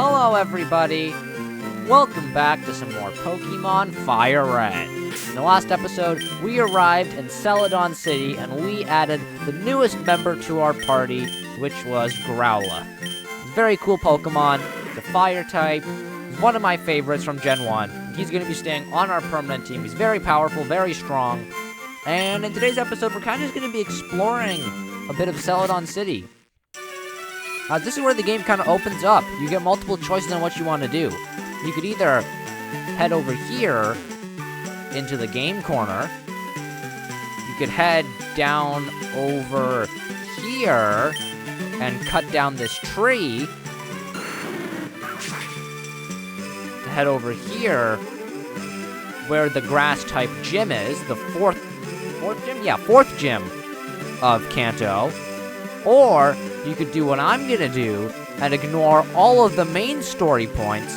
Hello everybody! Welcome back to some more Pokemon Fire Red. In the last episode, we arrived in Celadon City and we added the newest member to our party, which was Growlithe. He's a very cool Pokemon, the fire type, he's one of my favorites from Gen 1. He's going to be staying on our permanent team. He's very powerful, very strong, and in today's episode, we're kind of just going to be exploring a bit of Celadon City. This is where the game kind of opens up. You get multiple choices on what you want to do. You could either head over here into the game corner. You could head down over here and cut down this tree. To head over here where the grass type gym is, the fourth gym? Yeah, fourth gym of Kanto. Or you could do what I'm gonna do and ignore all of the main story points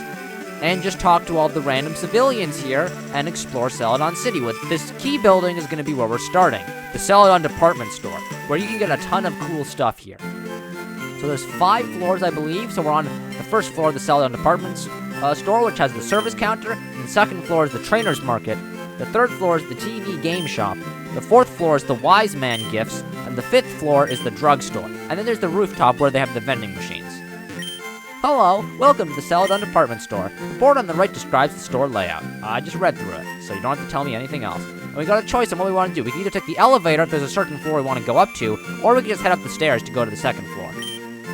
and just talk to all the random civilians here and explore Celadon City. With this key building is gonna be where we're starting, the Celadon Department Store, where you can get a ton of cool stuff here. So there's 5 floors, I believe. So we're on the first floor of the Celadon Department Store, which has the service counter, and the second floor is the Trainer's Market. The third floor is the TV game shop. The fourth floor is the Wise Man Gifts, and the 5th floor is the drugstore. And then there's the rooftop where they have the vending machines. Hello, welcome to the Celadon Department Store. The board on the right describes the store layout. I just read through it, so you don't have to tell me anything else. And we got a choice on what we want to do. We can either take the elevator if there's a certain floor we want to go up to, or we can just head up the stairs to go to the second floor.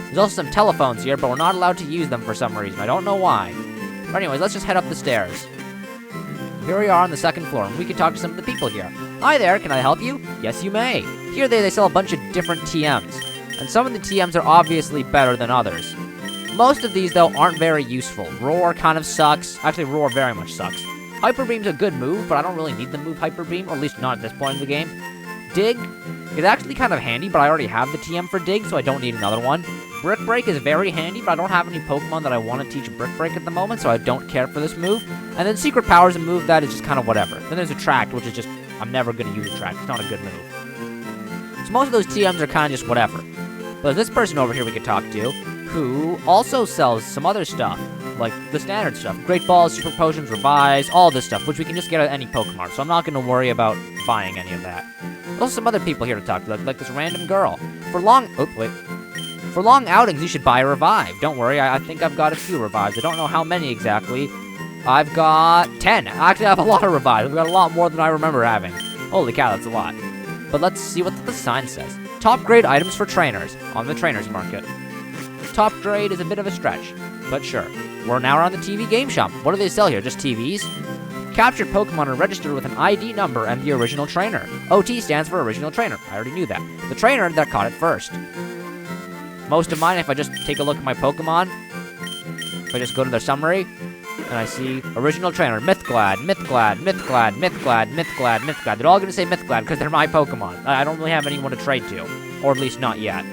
There's also some telephones here, but we're not allowed to use them for some reason. I don't know why. But anyways, let's just head up the stairs. Here we are on the second floor, and we can talk to some of the people here. Hi there, can I help you? Yes, you may. Here they sell a bunch of different TMs, and some of the TMs are obviously better than others. Most of these, though, aren't very useful. Roar kind of sucks. Actually, Roar very much sucks. Hyper Beam's a good move, but I don't really need the move Hyper Beam, or at least not at this point in the game. Dig is actually kind of handy, but I already have the TM for Dig, so I don't need another one. Brick Break is very handy, but I don't have any Pokemon that I want to teach Brick Break at the moment, so I don't care for this move. And then Secret Power is a move that is just kind of whatever. Then there's Attract, which is just, I'm never going to use Attract. It's not a good move. So most of those TMs are kind of just whatever. But there's this person over here we could talk to, who also sells some other stuff, like the standard stuff. Great Balls, Super Potions, Revives, all this stuff, which we can just get at any Pokemon, so I'm not going to worry about buying any of that. There's also some other people here to talk to, like this random girl. For long outings, you should buy a Revive. Don't worry, I think I've got a few Revives. I don't know how many exactly. I've got 10. Actually, I have a lot of Revives. I've got a lot more than I remember having. Holy cow, that's a lot. But let's see what the sign says. Top grade items for trainers on the Trainer's Market. Top grade is a bit of a stretch, but sure. We're now on the TV game shop. What do they sell here? Just TVs? Captured Pokemon are registered with an ID number and the original trainer. OT stands for original trainer. I already knew that. The trainer that caught it first. Most of mine, if I just take a look at my Pokemon, if I just go to their summary, and I see original trainer, Mythglad, Mythglad, Mythglad, Mythglad, Mythglad, Mythglad. They're all going to say Mythglad because they're my Pokemon. I don't really have anyone to trade to, or at least not yet.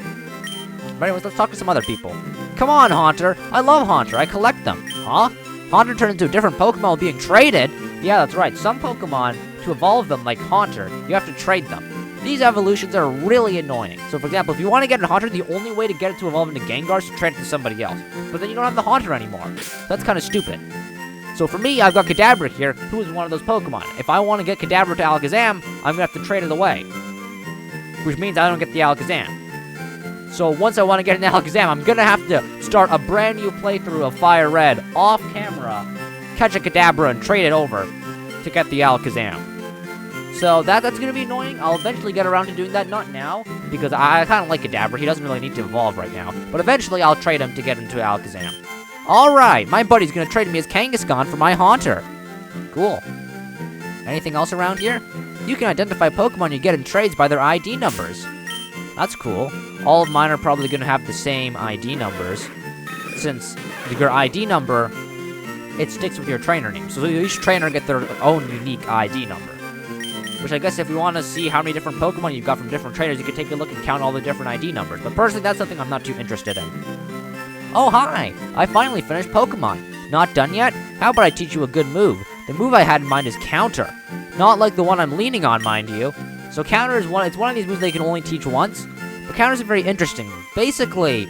But anyways, let's talk to some other people. Come on, Haunter. I love Haunter. I collect them. Huh? Haunter turned into a different Pokemon while being traded? Yeah, that's right. Some Pokemon, to evolve them like Haunter, you have to trade them. These evolutions are really annoying. So, for example, if you want to get a Haunter, the only way to get it to evolve into Gengar is to trade it to somebody else. But then you don't have the Haunter anymore. That's kind of stupid. So for me, I've got Kadabra here, who is one of those Pokemon. If I want to get Kadabra to Alakazam, I'm going to have to trade it away. Which means I don't get the Alakazam. So once I want to get an Alakazam, I'm going to have to start a brand new playthrough of Fire Red off camera, catch a Kadabra, and trade it over to get the Alakazam. So that's going to be annoying. I'll eventually get around to doing that, not now, because I kind of like Kadabra. He doesn't really need to evolve right now. But eventually I'll trade him to get into Alakazam. Alright, my buddy's going to trade me his Kangaskhan for my Haunter. Cool. Anything else around here? You can identify Pokemon you get in trades by their ID numbers. That's cool. All of mine are probably going to have the same ID numbers, since your ID number, it sticks with your trainer name. So each trainer gets their own unique ID number. Which I guess if you want to see how many different Pokemon you've got from different trainers, you can take a look and count all the different ID numbers. But personally, that's something I'm not too interested in. Oh, hi! I finally finished Pokemon. Not done yet? How about I teach you a good move? The move I had in mind is Counter. Not like the one I'm leaning on, mind you. So Counter is it's one of these moves that you can only teach once. But Counter is a very interesting move. Basically,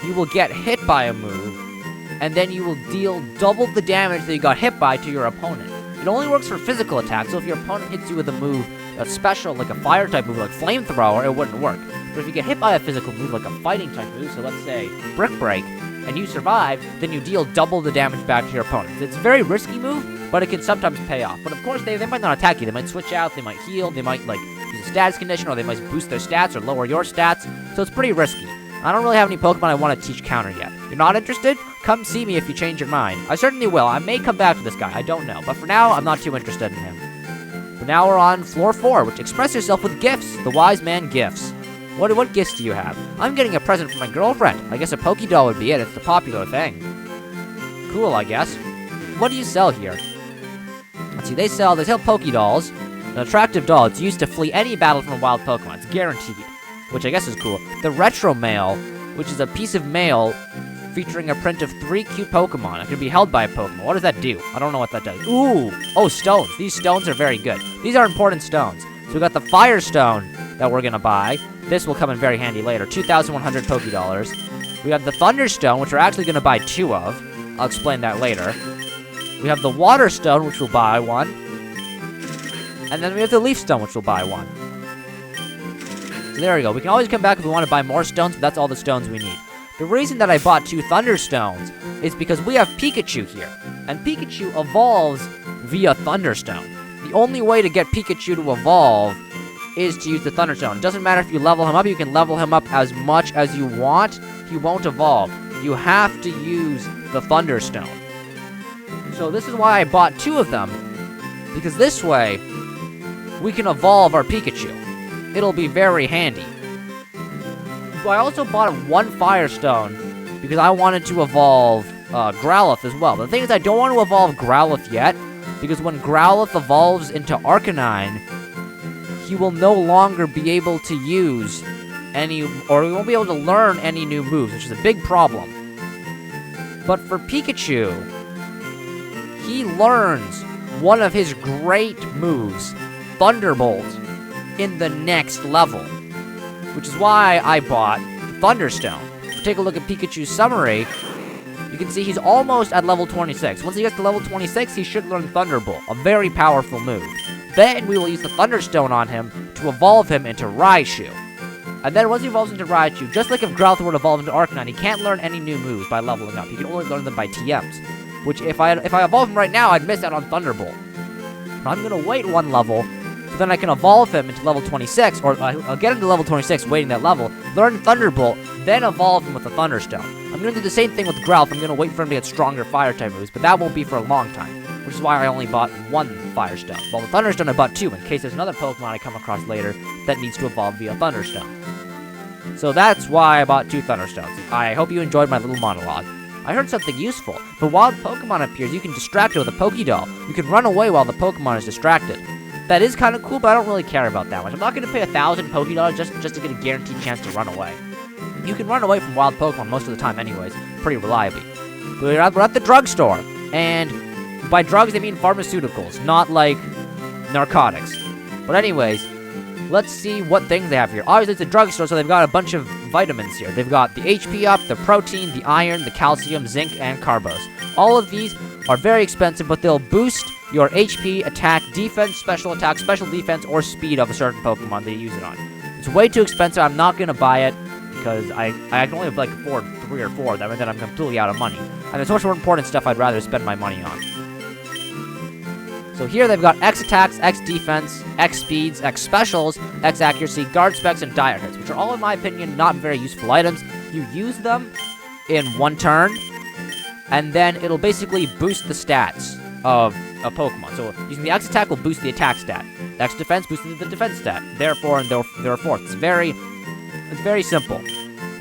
you will get hit by a move, and then you will deal double the damage that you got hit by to your opponent. It only works for physical attacks, so if your opponent hits you with a move, a special, like a fire-type move, like Flamethrower, it wouldn't work. But if you get hit by a physical move, like a fighting-type move, so let's say Brick Break, and you survive, then you deal double the damage back to your opponent. It's a very risky move, but it can sometimes pay off. But of course, they might not attack you. They might switch out, they might heal, they might, like, use a status condition, or they might boost their stats or lower your stats, so it's pretty risky. I don't really have any Pokemon I want to teach counter yet. You're not interested? Come see me if you change your mind. I certainly will. I may come back to this guy. I don't know. But for now, I'm not too interested in him. But now we're on floor 4, which express yourself with gifts. The Wise Man Gifts. What gifts do you have? I'm getting a present from my girlfriend. I guess a Pokédoll would be it. It's the popular thing. Cool, I guess. What do you sell here? Let's see. They sell Pokédolls. An attractive doll. It's used to flee any battle from a wild Pokemon. It's guaranteed. Which I guess is cool. The Retro Mail, which is a piece of mail featuring a print of 3 cute Pokemon. It can be held by a Pokemon. What does that do? I don't know what that does. Ooh! Oh, stones. These stones are very good. These are important stones. So we got the Fire Stone that we're gonna buy. This will come in very handy later. 2,100 Pokédollars. We have the Thunder Stone, which we're actually gonna buy 2 of. I'll explain that later. We have the Water Stone, which we'll buy 1. And then we have the Leaf Stone, which we'll buy 1. So there we go. We can always come back if we want to buy more stones, but that's all the stones we need. The reason that I bought 2 Thunderstones is because we have Pikachu here. And Pikachu evolves via Thunderstone. The only way to get Pikachu to evolve is to use the Thunderstone. It doesn't matter if you level him up. You can level him up as much as you want. He won't evolve. You have to use the Thunderstone. So this is why I bought 2 of them. Because this way, we can evolve our Pikachu. It'll be very handy. But I also bought 1 Firestone because I wanted to evolve Growlithe as well. But the thing is, I don't want to evolve Growlithe yet, because when Growlithe evolves into Arcanine, he will no longer be able to use any, or he won't be able to learn any new moves, which is a big problem. But for Pikachu, he learns one of his great moves, Thunderbolt, in the next level, which is why I bought Thunderstone. If you take a look at Pikachu's summary, you can see he's almost at level 26. Once he gets to level 26, he should learn Thunderbolt, a very powerful move. Then we will use the Thunderstone on him to evolve him into Raichu. And then once he evolves into Raichu, just like if Growlithe were to evolve into Arcanine, he can't learn any new moves by leveling up. He can only learn them by TMs, which if I evolve him right now, I'd miss out on Thunderbolt. But I'm gonna wait 1 level, so then I can evolve him into level 26, or I'll get him to level 26, waiting that level, learn Thunderbolt, then evolve him with the Thunderstone. I'm going to do the same thing with Growlithe. I'm going to wait for him to get stronger Fire-type moves, but that won't be for a long time, which is why I only bought 1 Firestone. While the Thunderstone I bought 2, in case there's another Pokemon I come across later that needs to evolve via Thunderstone. So that's why I bought 2 Thunderstones. I hope you enjoyed my little monologue. I heard something useful. If a wild Pokemon appears, you can distract it with a Pokédoll. You can run away while the Pokemon is distracted. That is kind of cool, but I don't really care about that much. I'm not going to pay 1,000 Pokédollars just to get a guaranteed chance to run away. You can run away from wild Pokemon most of the time anyways, pretty reliably. We're at the drugstore, and by drugs they mean pharmaceuticals, not like narcotics. But anyways, let's see what things they have here. Obviously it's a drugstore, so they've got a bunch of vitamins here. They've got the HP up, the protein, the iron, the calcium, zinc, and carbos. All of these are very expensive, but they'll boost your HP, attack, defense, special attack, special defense, or speed of a certain Pokemon that you use it on. It's way too expensive. I'm not going to buy it because I can only like afford 3 or 4 of them, and then I'm completely out of money. And there's much more important stuff I'd rather spend my money on. So here they've got X attacks, X defense, X speeds, X specials, X accuracy, guard specs, and dire hits, which are all, in my opinion, not very useful items. You use them in 1 turn, and then it'll basically boost the stats of a Pokemon. So using the X attack will boost the attack stat. X defense boosting the defense stat. Therefore, and therefore. It's very simple.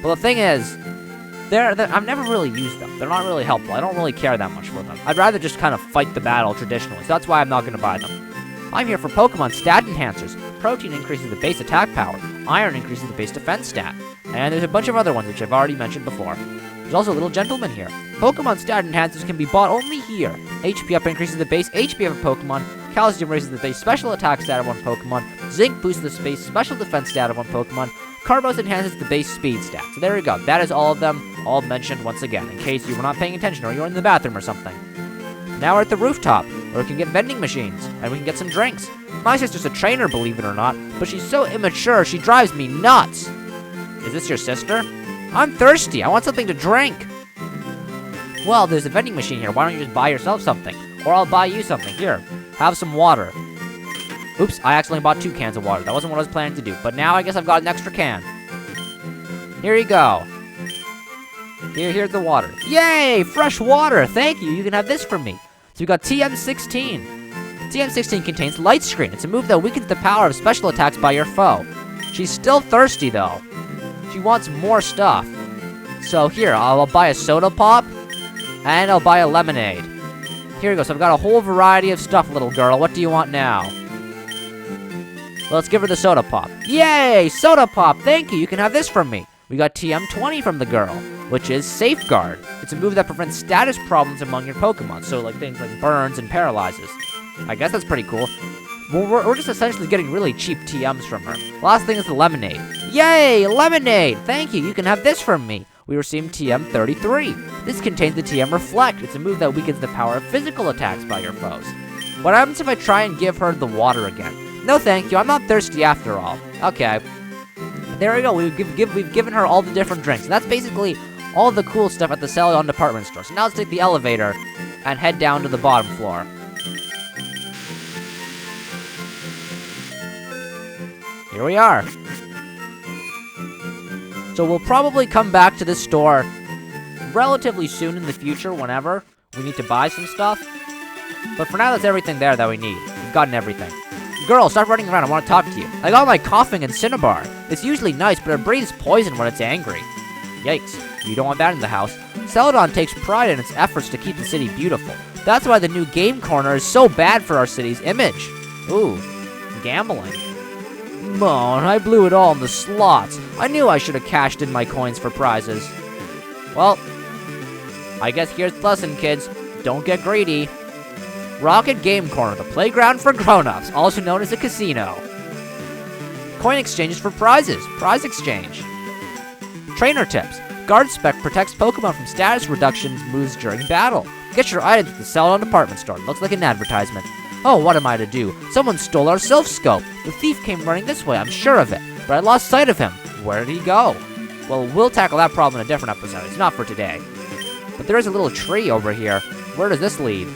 But the thing is, I've never really used them. They're not really helpful. I don't really care that much for them. I'd rather just kind of fight the battle traditionally, so that's why I'm not going to buy them. I'm here for Pokemon stat enhancers. Protein increases the base attack power. Iron increases the base defense stat. And there's a bunch of other ones, which I've already mentioned before. There's also a little gentleman here. Pokemon stat enhancers can be bought only here. HP up increases the base HP of a Pokemon. Calcium raises the base special attack stat of one Pokemon. Zinc boosts the base special defense stat of one Pokemon. Carbos enhances the base speed stat. So there we go. That is all of them, all mentioned once again, in case you were not paying attention or you were in the bathroom or something. Now we're at the rooftop, where we can get vending machines, and we can get some drinks. My sister's a trainer, believe it or not, but she's so immature, she drives me nuts. Is this your sister? I'm thirsty. I want something to drink. Well, there's a vending machine here. Why don't you just buy yourself something? Or I'll buy you something. Here, have some water. Oops, I accidentally bought 2 cans of water. That wasn't what I was planning to do. But now I guess I've got an extra can. Here you go. Here's the water. Yay! Fresh water! Thank you. You can have this from me. So we got TM16. TM16 contains Light Screen. It's a move that weakens the power of special attacks by your foe. She's still thirsty, though. She wants more stuff. So here, I'll buy a soda pop. And I'll buy a lemonade. Here we go. So I've got a whole variety of stuff, little girl. What do you want now? Let's give her the soda pop. Yay! Soda pop! Thank you! You can have this from me. We got TM20 from the girl, which is Safeguard. It's a move that prevents status problems among your Pokemon, so like things like burns and paralyzes. I guess that's pretty cool. Well, we're just essentially getting really cheap TMs from her. Last thing is the lemonade. Yay! Lemonade! Thank you! You can have this from me. We received TM33. This contains the TM Reflect. It's a move that weakens the power of physical attacks by your foes. What happens if I try and give her the water again? No thank you, I'm not thirsty after all. Okay. There we go, we've given her all the different drinks. And that's basically all the cool stuff at the Celadon Department Store. So now let's take the elevator and head down to the bottom floor. Here we are. So we'll probably come back to this store relatively soon in the future, whenever we need to buy some stuff. But for now, that's everything there that we need. We've gotten everything. Girl, stop running around. I want to talk to you. I got my coughing and Cinnabar. It's usually nice, but it breathes poison when it's angry. Yikes. You don't want that in the house. Celadon takes pride in its efforts to keep the city beautiful. That's why the new game corner is so bad for our city's image. Ooh, gambling. Mon, I blew it all in the slots. I knew I should have cashed in my coins for prizes. Well, I guess here's the lesson, kids. Don't get greedy. Rocket Game Corner, the playground for grown-ups, also known as a casino. Coin exchanges for prizes. Prize exchange. Trainer tips. Guard Spec protects Pokemon from status reductions moves during battle. Get your items at the Celadon Department Store. Looks like an advertisement. Oh, what am I to do? Someone stole our Sylph Scope. The thief came running this way, I'm sure of it. But I lost sight of him. Where did he go? Well, we'll tackle that problem in a different episode. It's not for today. But there is a little tree over here. Where does this lead?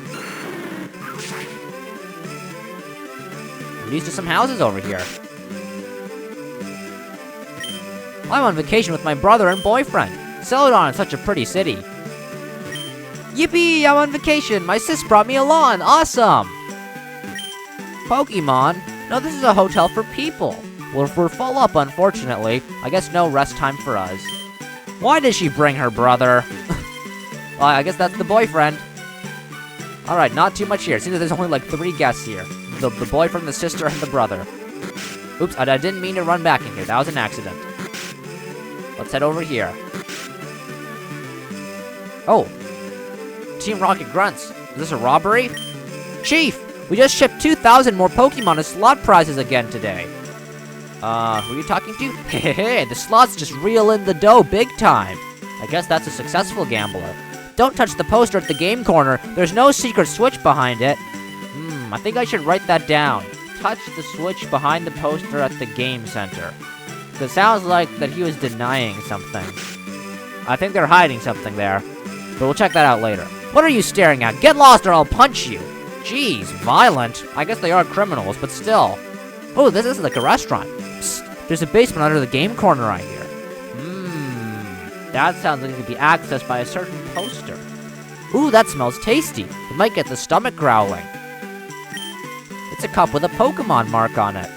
Leads to some houses over here. I'm on vacation with my brother and boyfriend. Celadon is such a pretty city. Yippee! I'm on vacation. My sis brought me along. Awesome! Pokemon? No, this is a hotel for people. Well, if we're full up, unfortunately, I guess no rest time for us. Why did she bring her brother? Well, I guess that's the boyfriend. Alright, not too much here. Seems like there's only like 3 guests here. The boyfriend, the sister, and the brother. Oops, I didn't mean to run back in here. That was an accident. Let's head over here. Oh. Team Rocket grunts. Is this a robbery? Chief! We just shipped 2,000 more Pokemon as slot prizes again today. Who are you talking to? Hehe, the slots just reel in the dough big time. I guess that's a successful gambler. Don't touch the poster at the game corner. There's no secret switch behind it. I think I should write that down. Touch the switch behind the poster at the game center. It sounds like that he was denying something. I think they're hiding something there. But we'll check that out later. What are you staring at? Get lost or I'll punch you. Jeez, violent. I guess they are criminals, but still. Oh, this is like a restaurant. Psst, there's a basement under the game corner I hear. That sounds like it could be accessed by a certain poster. Ooh, that smells tasty. It might get the stomach growling. It's a cup with a Pokemon mark on it.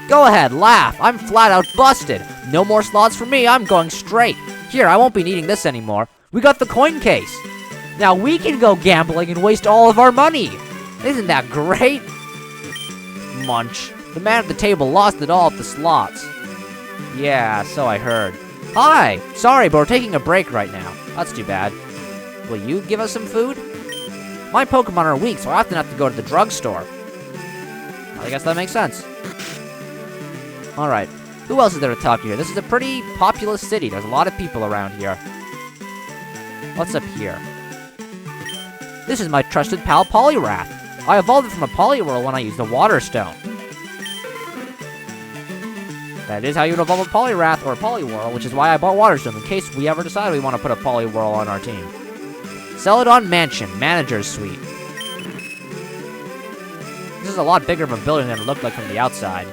Go ahead, laugh. I'm flat out busted. No more slots for me. I'm going straight. Here, I won't be needing this anymore. We got the coin case. Now we can go gambling and waste all of our money. Isn't that great? Munch. The man at the table lost it all at the slots. Yeah, so I heard. Hi! Sorry, but we're taking a break right now. That's too bad. Will you give us some food? My Pokemon are weak, so I often have to go to the drugstore. I guess that makes sense. Alright. Who else is there to talk to here? This is a pretty populous city. There's a lot of people around here. What's up here? This is my trusted pal, Poliwrath. I evolved it from a Poliwhirl when I used the Water Stone. That is how you would evolve a Poliwrath or a Poliwhirl, which is why I bought Water Stone, in case we ever decide we want to put a Poliwhirl on our team. Celadon Mansion, Manager's Suite. This is a lot bigger of a building than it looked like from the outside.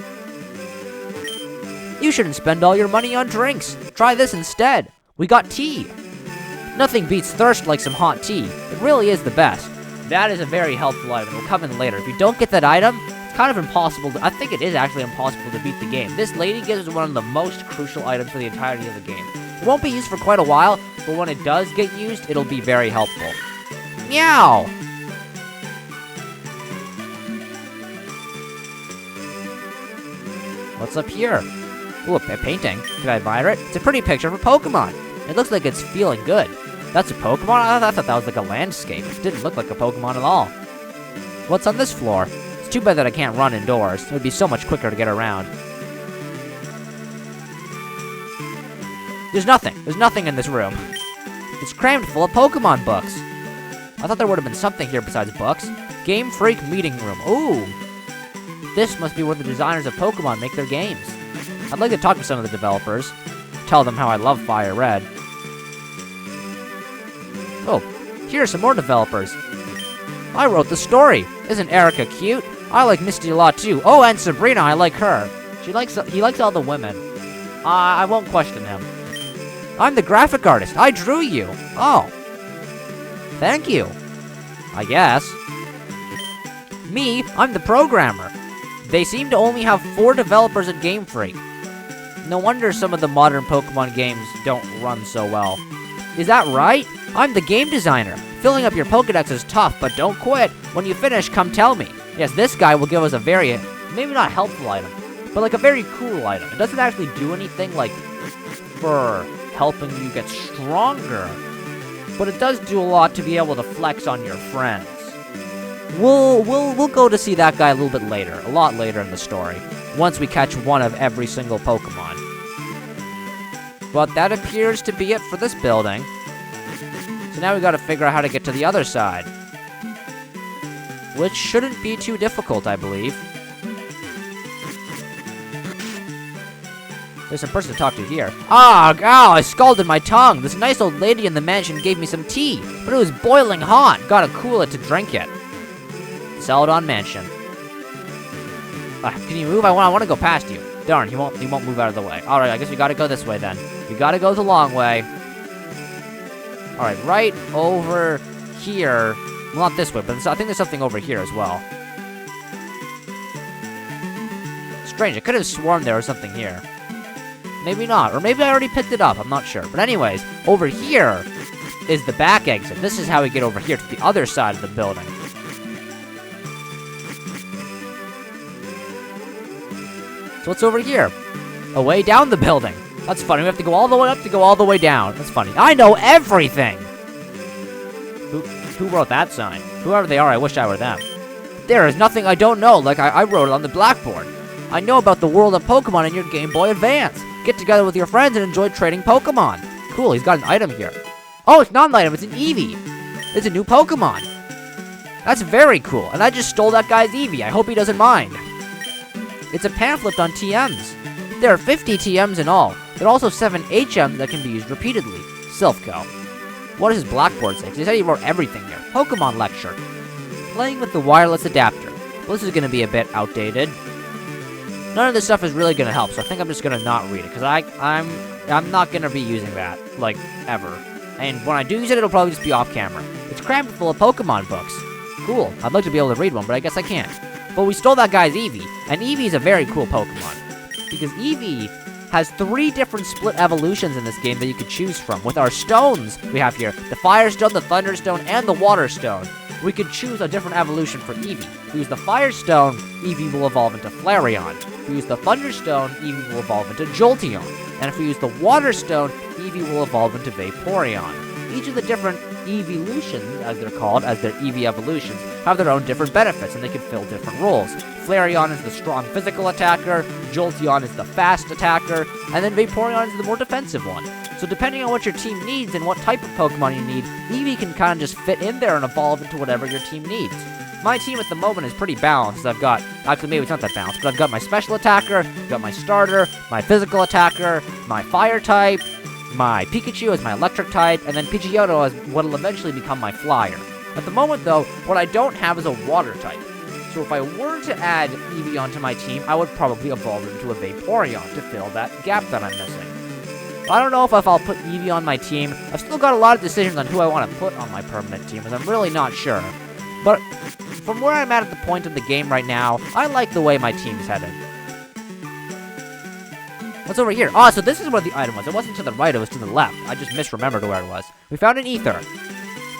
You shouldn't spend all your money on drinks. Try this instead. We got tea. Nothing beats thirst like some hot tea. It really is the best. That is a very helpful item. It'll come in later. If you don't get that item, it's kind of impossible to... I think it is actually impossible to beat the game. This lady gives us one of the most crucial items for the entirety of the game. It won't be used for quite a while, but when it does get used, it'll be very helpful. Meow! What's up here? Ooh, a painting. Can I admire it? It's a pretty picture of a Pokemon. It looks like it's feeling good. That's a Pokemon? I thought that was like a landscape. It didn't look like a Pokemon at all. What's on this floor? It's too bad that I can't run indoors. It would be so much quicker to get around. There's nothing. There's nothing in this room. It's crammed full of Pokemon books. I thought there would have been something here besides books. Game Freak Meeting Room. Ooh. This must be where the designers of Pokemon make their games. I'd like to talk to some of the developers. Tell them how I love Fire Red. Oh, here are some more developers. I wrote the story. Isn't Erica cute? I like Misty a lot too. Oh, and Sabrina, I like her. He likes all the women. I won't question him. I'm the graphic artist. I drew you. Oh. Thank you. I guess. Me, I'm the programmer. They seem to only have 4 developers at Game Freak. No wonder some of the modern Pokemon games don't run so well. Is that right? I'm the game designer. Filling up your Pokedex is tough, but don't quit. When you finish, come tell me. Yes, this guy will give us a very, maybe not helpful item, but like a very cool item. It doesn't actually do anything like for helping you get stronger, but it does do a lot to be able to flex on your friends. We'll go to see that guy a little bit later, a lot later in the story, once we catch one of every single Pokemon. But that appears to be it for this building. So now we gotta figure out how to get to the other side. Which shouldn't be too difficult, I believe. There's some person to talk to here. Ah, ow, I scalded my tongue. This nice old lady in the mansion gave me some tea, but it was boiling hot. Gotta cool it to drink it. Celadon Mansion. Can you move? I want to go past you. Darn, he won't move out of the way. Alright, I guess we gotta go this way then. We gotta go the long way. Alright, right over here. Well, not this way, but I think there's something over here as well. Strange, I could have sworn there was something here. Maybe not, or maybe I already picked it up, I'm not sure. But anyways, over here is the back exit. This is how we get over here to the other side of the building. So what's over here? A way down the building. That's funny, we have to go all the way up to go all the way down. That's funny. I know everything! Who wrote that sign? Whoever they are, I wish I were them. There is nothing I don't know, like I wrote it on the blackboard. I know about the world of Pokemon in your Game Boy Advance. Get together with your friends and enjoy trading Pokemon. Cool, he's got an item here. Oh, it's not an item, it's an Eevee. It's a new Pokemon. That's very cool, and I just stole that guy's Eevee. I hope he doesn't mind. It's a pamphlet on TMs. There are 50 TMs in all. There are also 7 HMs that can be used repeatedly. Silphco. What does his blackboard say? He said he wrote everything there. Pokemon lecture. Playing with the wireless adapter. Well, this is going to be a bit outdated. None of this stuff is really going to help, so I think I'm just going to not read it, because I'm not going to be using that, like, ever. And when I do use it, it'll probably just be off camera. It's crammed full of Pokemon books. Cool. I'd like to be able to read one, but I guess I can't. But we stole that guy's Eevee, and Eevee is a very cool Pokemon. Because Eevee has 3 different split evolutions in this game that you could choose from. With our stones we have here, the Fire Stone, the Thunder Stone, and the Water Stone, we could choose a different evolution for Eevee. If we use the Fire Stone, Eevee will evolve into Flareon. If we use the Thunder Stone, Eevee will evolve into Jolteon. And if we use the Water Stone, Eevee will evolve into Vaporeon. each of the different evolutions, as they're called, as their Eevee evolutions, have their own different benefits, and they can fill different roles. Flareon is the strong physical attacker, Jolteon is the fast attacker, and then Vaporeon is the more defensive one. So depending on what your team needs and what type of Pokemon you need, Eevee can kind of just fit in there and evolve into whatever your team needs. My team at the moment is pretty balanced. I've got, actually maybe it's not that balanced, but I've got my special attacker, I've got my starter, my physical attacker, my fire type, my Pikachu as my electric type, and then Pidgeotto as what will eventually become my flyer. At the moment though, what I don't have is a water type. So if I were to add Eevee onto my team, I would probably evolve it into a Vaporeon to fill that gap that I'm missing. I don't know if I'll put Eevee on my team. I've still got a lot of decisions on who I want to put on my permanent team, because I'm really not sure. But from where I'm at the point of the game right now, I like the way my team's headed. What's over here? Oh, so this is where the item was. It wasn't to the right, it was to the left. I just misremembered where it was. We found an ether.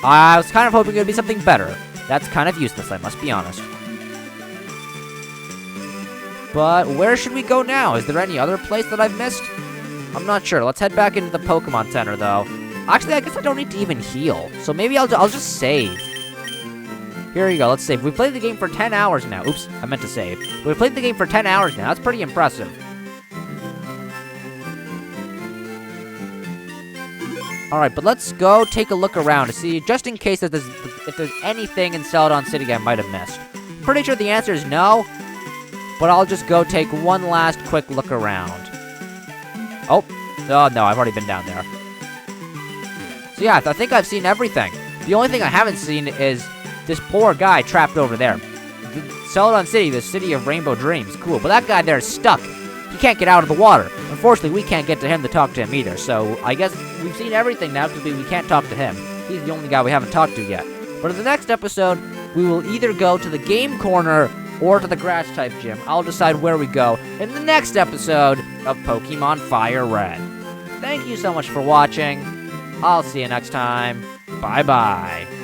I was kind of hoping it would be something better. That's kind of useless, I must be honest. But where should we go now? Is there any other place that I've missed? I'm not sure. Let's head back into the Pokemon Center, though. Actually, I guess I don't need to even heal. So maybe I'll just save. Here you go, let's save. We played the game for 10 hours now. Oops, I meant to save. We played the game for 10 hours now. That's pretty impressive. Alright, but let's go take a look around to see, just in case if there's anything in Celadon City I might have missed. I'm pretty sure the answer is no, but I'll just go take one last quick look around. Oh no, I've already been down there. So yeah, I think I've seen everything. The only thing I haven't seen is this poor guy trapped over there. Celadon City, the city of rainbow dreams. Cool, but that guy there is stuck. He can't get out of the water. Unfortunately, we can't get to him to talk to him either, so I guess we've seen everything now because we can't talk to him. He's the only guy we haven't talked to yet. But in the next episode, we will either go to the game corner or to the grass-type gym. I'll decide where we go in the next episode of Pokemon Fire Red. Thank you so much for watching. I'll see you next time. Bye-bye.